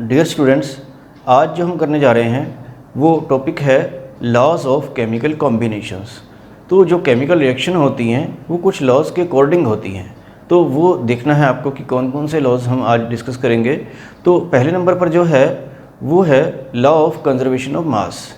Dear students, आज जो हम करने जा रहे हैं वो टॉपिक है लॉज ऑफ केमिकल कॉम्बिनेशंस। तो जो केमिकल रिएक्शन होती हैं वो कुछ लॉज के अकॉर्डिंग होती हैं, तो वो देखना है आपको कि कौन कौन से लॉज हम आज डिस्कस करेंगे। तो पहले नंबर पर जो है वो है लॉ ऑफ कंजर्वेशन ऑफ मास,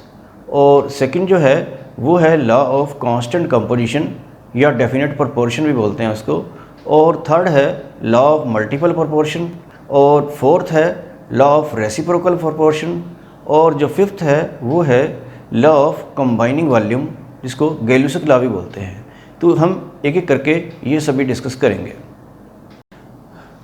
और सेकंड जो है वो है लॉ ऑफ कांस्टेंट कंपोजिशन या डेफिनेट प्रोपोर्शन भी बोलते हैं उसको, और थर्ड है लॉ ऑफ मल्टीपल प्रोपोर्शन, और फोर्थ है लॉ ऑफ रेसिप्रोकल प्रोपोर्शन, और जो फिफ्थ है वो है लॉ ऑफ कंबाइनिंग वॉल्यूम, जिसको गैलुसिक लॉ भी बोलते हैं। तो हम एक एक करके ये सभी डिस्कस करेंगे।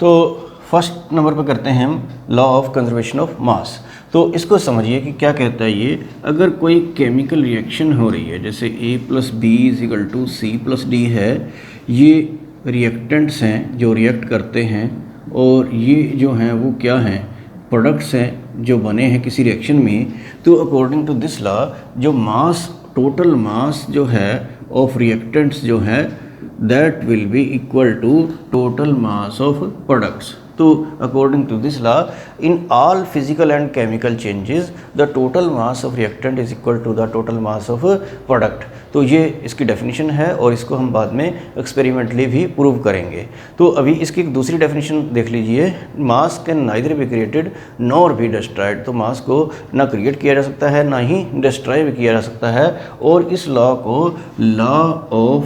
तो फर्स्ट नंबर पर करते हैं हम law of conservation of mass. तो इसको समझिए कि क्या कहता है ये। अगर कोई केमिकल रिएक्शन हो रही है, जैसे A+B=C+D है, ये रिएक्टेंट्स हैं जो रिएक्ट करते हैं, और ये जो हैं वो क्या हैं, प्रोडक्ट्स हैं जो बने हैं किसी रिएक्शन में। तो अकॉर्डिंग टू दिस लॉ जो मास, टोटल मास जो है ऑफ रिएक्टेंट्स जो है, that will be equal to total mass of products. तो according to this law in all physical and chemical changes the total mass of reactant is equal to the total mass of product. तो ये इसकी definition है, और इसको हम बाद में एक्सपेरिमेंटली भी प्रूव करेंगे। तो अभी इसकी एक दूसरी डेफिनेशन देख लीजिए। मास can neither be created nor be destroyed. तो मास को ना क्रिएट किया जा सकता है, ना ही डिस्ट्रॉय भी किया जा सकता है, और इस लॉ को लॉ ऑफ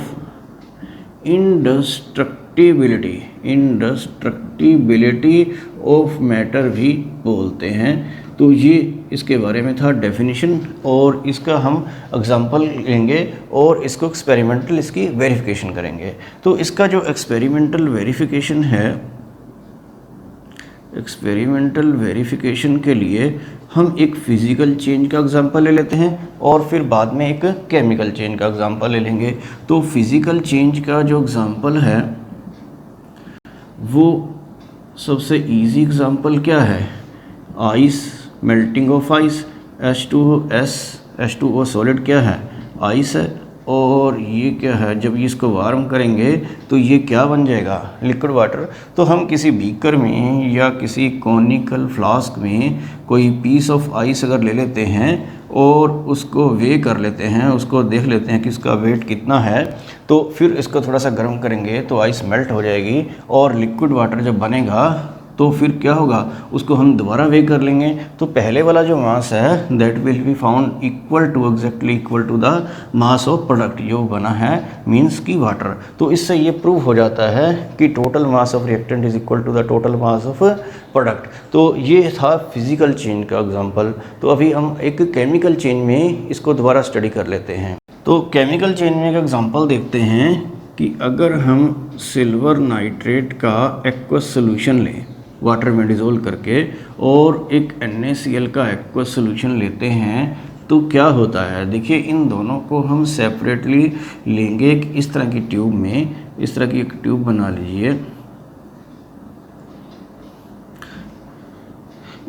इंडेस्ट्रक्टिबिलिटी ऑफ मैटर भी बोलते हैं। तो ये इसके बारे में था डेफिनेशन, और इसका हम एग्जांपल लेंगे और इसको एक्सपेरिमेंटल इसकी वेरिफिकेशन करेंगे। तो इसका जो एक्सपेरिमेंटल वेरिफिकेशन है, एक्सपेरिमेंटल वेरिफिकेशन के लिए हम एक फिजिकल चेंज का एग्जांपल ले लेते हैं, और फिर बाद में एक केमिकल चेंज का एग्जांपल ले लेंगे। तो फिजिकल चेंज का जो एग्जांपल है वो सबसे इजी एग्जांपल क्या है, ice, melting of ice. H2O solid क्या है, आइस है, और ये क्या है, जब इसको वार्म करेंगे तो ये क्या बन जाएगा, लिक्विड वाटर। तो हम किसी बीकर में या किसी कॉनिकल फ्लास्क में कोई पीस ऑफ आइस अगर ले लेते हैं और उसको वे कर लेते हैं, उसको देख लेते हैं कि इसका वेट कितना है, तो फिर इसको थोड़ा सा गर्म करेंगे तो आइस मेल्ट हो जाएगी, और लिक्विड वाटर जब बनेगा तो फिर क्या होगा, उसको हम दोबारा वे कर लेंगे। तो पहले वाला जो मास है that will be found equal to, exactly equal to the mass of product जो बना है, मींस की वाटर। तो इससे ये प्रूव हो जाता है कि total mass of reactant is equal to the total mass of product. तो ये था फिजिकल चेंज का एग्जाम्पल। तो अभी हम एक केमिकल चेंज में इसको दोबारा स्टडी कर लेते हैं। तो केमिकल चेंज में एक एग्जाम्पल देखते हैं कि अगर हम सिल्वर नाइट्रेट का एक्वस सोल्यूशन लें वाटर में डिज़ोल्व करके, और एक NaCl का एक्वस सोल्यूशन लेते हैं, तो क्या होता है। देखिए, इन दोनों को हम सेपरेटली लेंगे इस तरह की ट्यूब में। इस तरह की एक ट्यूब बना लीजिए,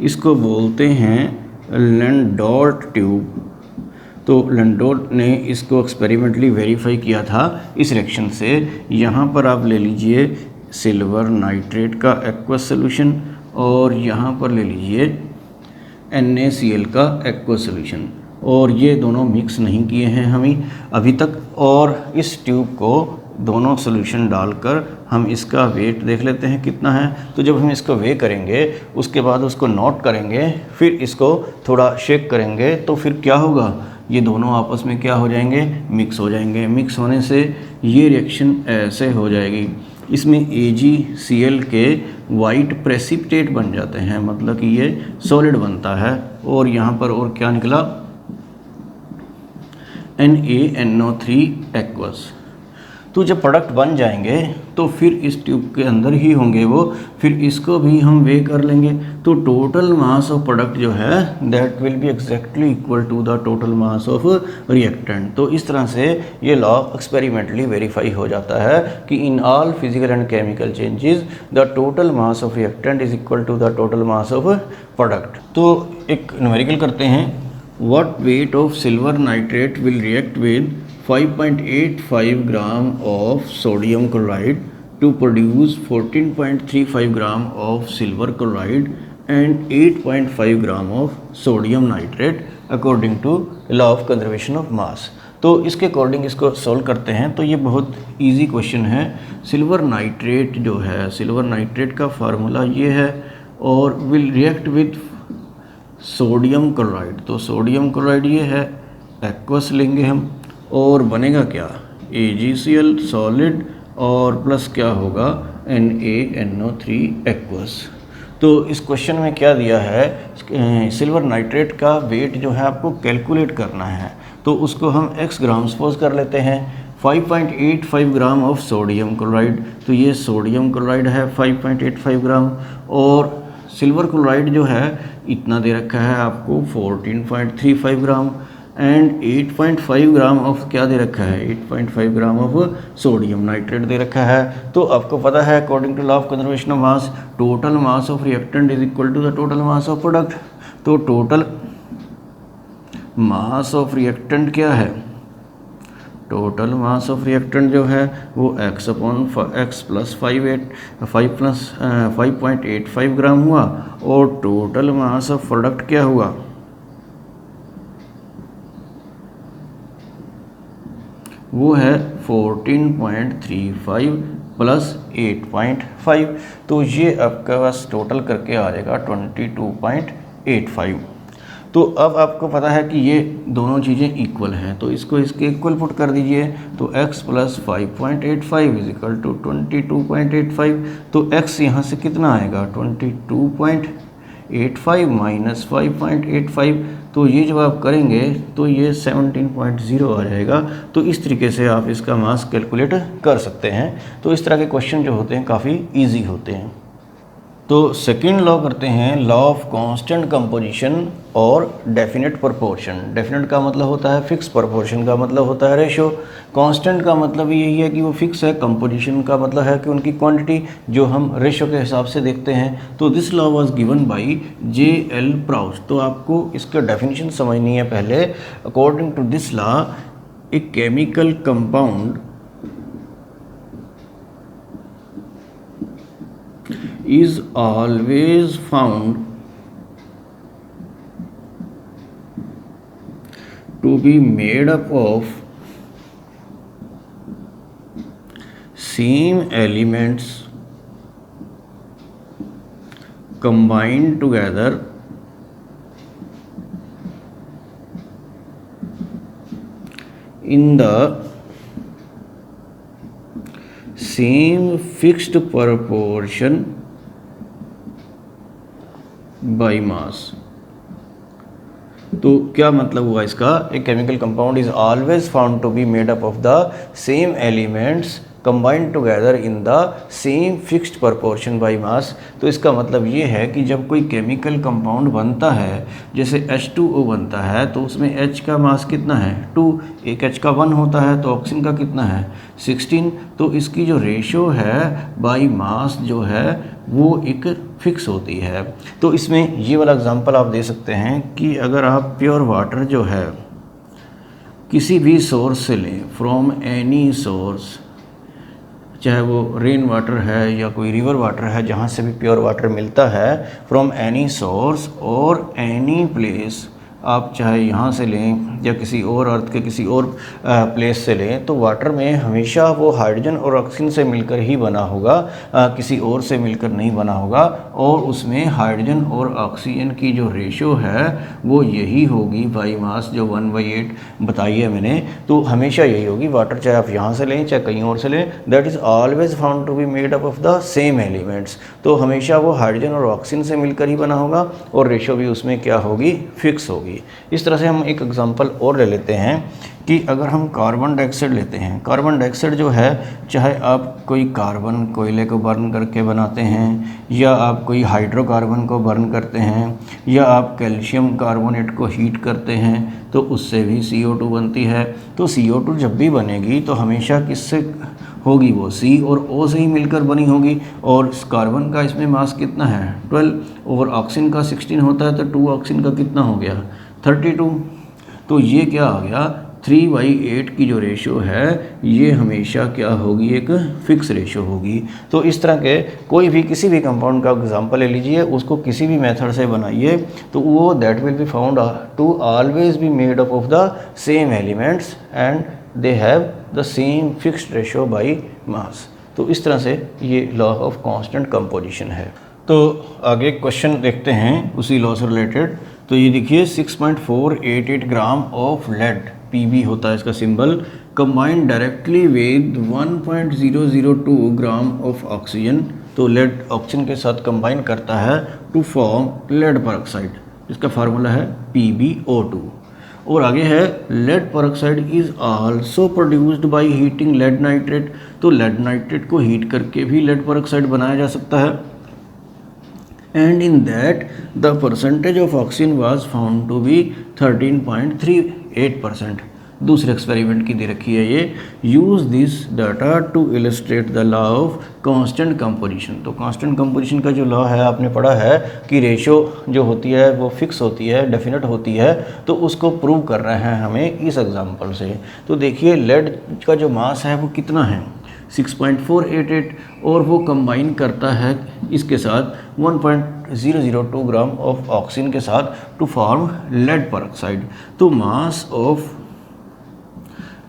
इसको बोलते हैं लैंडोर्ट ट्यूब। तो लैंडोर्ट ने इसको एक्सपेरिमेंटली वेरीफाई किया था इस रिएक्शन से। यहाँ पर आप ले लीजिए सिल्वर नाइट्रेट का एक्वस सोल्यूशन, और यहाँ पर ले लीजिए NaCl का एक्वस सोल्यूशन, और ये दोनों मिक्स नहीं किए हैं हमें अभी तक। और इस ट्यूब को दोनों सोल्यूशन डालकर हम इसका वेट देख लेते हैं कितना है। तो जब हम इसको वे करेंगे उसके बाद उसको नोट करेंगे, फिर इसको थोड़ा शेक करेंगे, तो फिर क्या होगा, ये दोनों आपस में क्या हो जाएंगे, मिक्स हो जाएंगे। मिक्स होने से ये रिएक्शन ऐसे हो जाएगी, इसमें AgCl के वाइट प्रेसिपिटेट बन जाते हैं, मतलब कि ये सॉलिड बनता है। और यहाँ पर और क्या निकला, NaNO3 एक्वस। तो जब प्रोडक्ट बन जाएंगे तो फिर इस ट्यूब के अंदर ही होंगे वो, फिर इसको भी हम वे कर लेंगे। तो टोटल मास ऑफ प्रोडक्ट जो है that will be exactly equal to the total mass of reactant. तो इस तरह से ये लॉ एक्सपेरिमेंटली वेरीफाई हो जाता है कि in all physical and chemical changes the total mass of reactant is equal to the total mass of product. तो एक न्यूमेरिकल करते हैं। What weight of silver nitrate will react with 5.85 gram of sodium chloride to produce 14.35 gram of silver chloride and 8.5 gram of sodium nitrate according to law of conservation of mass. तो इसके according इसको solve करते हैं। तो ये बहुत easy question है। Silver nitrate जो है, सिल्वर नाइट्रेट का फार्मूला ये है और will react with sodium chloride. तो सोडियम क्लोराइड ये है, एक्वस लेंगे हम और बनेगा क्या, AgCl सॉलिड और प्लस क्या होगा NaNO3 एक्वस। तो इस क्वेश्चन में क्या दिया है, सिल्वर नाइट्रेट का वेट जो है आपको कैलकुलेट करना है। तो उसको हम x ग्राम सपोज कर लेते हैं। 5.85 ग्राम ऑफ सोडियम क्लोराइड, तो ये सोडियम क्लोराइड है 5.85 ग्राम, और सिल्वर क्लोराइड जो है इतना दे रखा है आपको 14.35 ग्राम, एंड 8.5 ग्राम ऑफ क्या दे रखा है, 8.5 ग्राम ऑफ सोडियम नाइट्रेट दे रखा है। तो आपको पता है according to law of conservation of mass, total mass of reactant is equal to the total mass of product. तो टोटल मास ऑफ रिएक्टेंट क्या है, टोटल मास ऑफ रिएक्टेंट जो है वो x प्लस 5.85 ग्राम हुआ, और टोटल मास ऑफ प्रोडक्ट क्या हुआ, वो है 14.35 प्लस 8.5। तो ये आपका बस टोटल करके आ जाएगा 22.85। तो अब आपको पता है कि ये दोनों चीज़ें इक्वल हैं, तो इसको इसके इक्वल पुट कर दीजिए। तो x plus 5.85 is equal to 22.85। तो x यहाँ से कितना आएगा, 22.85 माइनस 5.85। तो ये जब आप करेंगे तो ये 17.0 आ जाएगा। तो इस तरीके से आप इसका मास कैलकुलेट कर सकते हैं। तो इस तरह के क्वेश्चन जो होते हैं काफ़ी इजी होते हैं। तो सेकंड लॉ करते हैं, लॉ ऑफ कांस्टेंट कंपोजिशन और डेफिनेट प्रोपोर्शन। डेफिनेट का मतलब होता है फिक्स, प्रोपोर्शन का मतलब होता है रेशो। कांस्टेंट का मतलब यही है कि वो फिक्स है, कंपोजिशन का मतलब है कि उनकी क्वांटिटी जो हम रेशो के हिसाब से देखते हैं। तो this law was given by J.L. Proust. तो आपको इसका डेफिनेशन समझनी है पहले। According to this law, a chemical compound is always found to be made up of same elements combined together in the same fixed proportion by मास। तो क्या मतलब हुआ इसका, एक chemical compound is always found to be made up of the same elements combined together in the same fixed proportion by mass. तो इसका मतलब ये है कि जब कोई केमिकल कंपाउंड बनता है, जैसे H2O बनता है, तो उसमें H का मास कितना है 2, एक H का 1 होता है, तो ऑक्सीजन का कितना है 16। तो इसकी जो रेशो है बाय मास जो है वो एक फिक्स होती है। तो इसमें ये वाला एग्जांपल आप दे सकते हैं कि अगर आप प्योर वाटर जो है किसी भी सोर्स से लें, फ्रॉम एनी सोर्स, चाहे वो रेन वाटर है या कोई रिवर वाटर है, जहाँ से भी प्योर वाटर मिलता है, फ्रॉम एनी सोर्स और एनी प्लेस, आप चाहे यहाँ से लें या किसी और अर्थ के किसी और प्लेस से लें, तो वाटर में हमेशा वो हाइड्रोजन और ऑक्सीजन से मिलकर ही बना होगा, किसी और से मिलकर नहीं बना होगा। और उसमें हाइड्रोजन और ऑक्सीजन की जो रेशो है वो यही होगी बाई मास, जो 1/8 बताई है मैंने। तो हमेशा यही होगी, वाटर चाहे आप यहाँ से लें चाहे कहीं और से लें, that is always found to be made up of the same elements. तो हमेशा वो हाइड्रोजन और ऑक्सीजन से मिलकर ही बना होगा और रेशो भी उसमें क्या होगी, फिक्स होगी। इस तरह से हम एक एग्जांपल और ले लेते हैं कि अगर हम कार्बन डाइऑक्साइड लेते हैं, कार्बन डाइऑक्साइड जो है, चाहे आप कोई कार्बन कोयले को बर्न करके बनाते हैं, या आप कोई हाइड्रोकार्बन को बर्न करते हैं, या आप कैल्शियम कार्बोनेट को हीट करते हैं, तो उससे भी CO2 बनती है। तो CO2 जब भी बनेगी तो हमेशा किससे होगी, वो C और O से ही मिलकर बनी होगी। और कार्बन का इसमें मास कितना है 12, और ऑक्सीजन का 16 होता है, तो 2 ऑक्सीजन का कितना हो गया 32। तो ये क्या आ गया 3/8 की जो रेशो है ये हमेशा क्या होगी, एक फिक्स रेशो होगी। तो इस तरह के कोई भी किसी भी कंपाउंड का एग्जांपल ले लीजिए, उसको किसी भी मेथड से बनाइए तो वो that will be found to always be made up of the same elements and they have the same fixed ratio by mass. तो इस तरह से ये लॉ ऑफ कांस्टेंट कंपोजिशन है। तो आगे क्वेश्चन देखते हैं उसी लॉ से रिलेटेड। तो ये देखिए 6.488 ग्राम ऑफ लेड, पीबी होता है इसका symbol, combined directly with 1.002 gram of oxygen. तो लेड ऑक्सीजन के साथ कंबाइन करता है टू फॉर्म लेड परऑक्साइड, जिसका फार्मूला है PbO2। और आगे है lead peroxide is also produced by heating lead nitrate. तो लेड नाइट्रेट को हीट करके भी लेड परऑक्साइड बनाया जा सकता है। And in that the percentage of oxygen was found to be 13.38%। दूसरे एक्सपेरिमेंट की दे रखी है ये। Use this data to illustrate the law of constant composition. तो कांस्टेंट कंपोजिशन का जो लॉ है आपने पढ़ा है कि रेशो जो होती है वो फिक्स होती है, डेफिनेट होती है, तो उसको प्रूव कर रहे हैं हमें इस एग्जांपल से। तो देखिए लेड का जो मास है वो कितना है, 6.488, और वो कंबाइन करता है इसके साथ 1.002 ग्राम ऑफ ऑक्सीजन के साथ टू फॉर्म लेड परऑक्साइड। तो मास ऑफ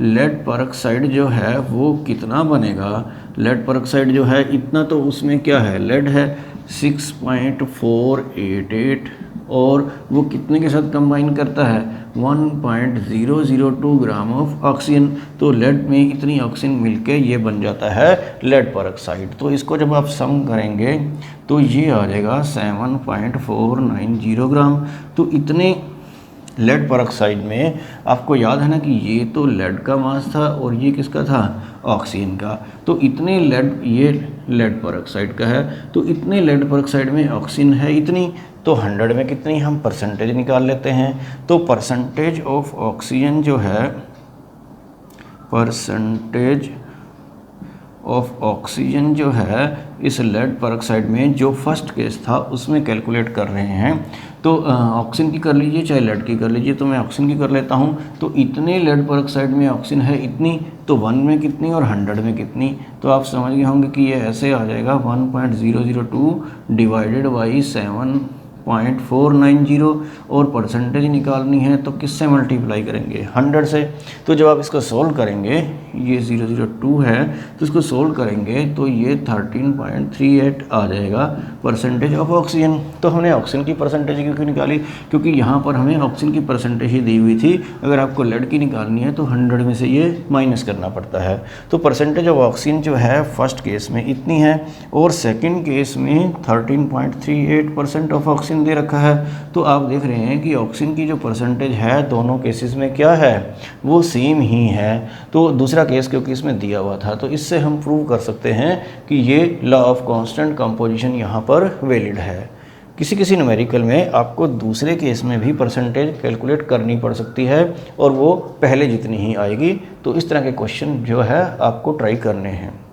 लेड परऑक्साइड जो है वो कितना बनेगा, लेड परऑक्साइड जो है इतना, तो उसमें क्या है, लेड है 6.488 और वो कितने के साथ कंबाइन करता है 1.002 ग्राम ऑफ ऑक्सीजन। तो लेड में इतनी ऑक्सीजन मिलके ये बन जाता है लेड परऑक्साइड। तो इसको जब आप सम करेंगे तो ये आ जाएगा 7.490 ग्राम। तो इतने लेड परऑक्साइड में आपको याद है ना कि ये तो लेड का मास था और ये किसका था, ऑक्सीजन का। तो इतने लेड, ये लेड परऑक्साइड का है, तो इतने लेड परऑक्साइड में ऑक्सीजन है इतनी, तो 100 में कितनी, हम परसेंटेज निकाल लेते हैं। तो परसेंटेज ऑफ ऑक्सीजन जो है, परसेंटेज ऑफ ऑक्सीजन जो है इस लेड परऑक्साइड में जो फर्स्ट केस था उसमें कैलकुलेट कर रहे हैं। तो ऑक्सीजन की कर लीजिए चाहे लेड की कर लीजिए, तो मैं ऑक्सीजन की कर लेता हूँ। तो इतने लेड परऑक्साइड में ऑक्सीजन है इतनी, तो 1 में कितनी और 100 में कितनी। तो आप समझ गए होंगे कि ये ऐसे आ जाएगा 1.002 डिवाइडेड बाई 7.490, और परसेंटेज निकालनी है तो किससे मल्टीप्लाई करेंगे, 100 से। तो जब आप इसको सोल्व करेंगे, ये 002 है तो इसको सोल्व करेंगे तो ये 13.38 आ जाएगा परसेंटेज ऑफ ऑक्सीजन। तो हमने ऑक्सीजन की परसेंटेज क्यों निकाली, क्योंकि यहाँ पर हमें ऑक्सीजन की परसेंटेज ही दी हुई थी। अगर आपको लेड की निकालनी है तो 100 में से ये माइनस करना पड़ता है। तो परसेंटेज ऑफ ऑक्सीजन जो है फर्स्ट केस में इतनी है और सेकेंड केस में 13.38% ऑफ ऑक्सीजन दे रखा है। तो आप देख रहे हैं कि ऑक्सीजन की जो परसेंटेज है दोनों केसेस में क्या है, वो सेम ही है। तो दूसरा केस क्योंकि इसमें दिया हुआ था, तो इससे हम प्रूव कर सकते हैं कि ये लॉ ऑफ कांस्टेंट कंपोजिशन यहाँ पर वैलिड है। किसी किसी न्यूमेरिकल में आपको दूसरे केस में भी परसेंटेज कैलकुलेट करनी पड़ सकती है और वो पहले जितनी ही आएगी। तो इस तरह के क्वेश्चन जो है आपको ट्राई करने हैं।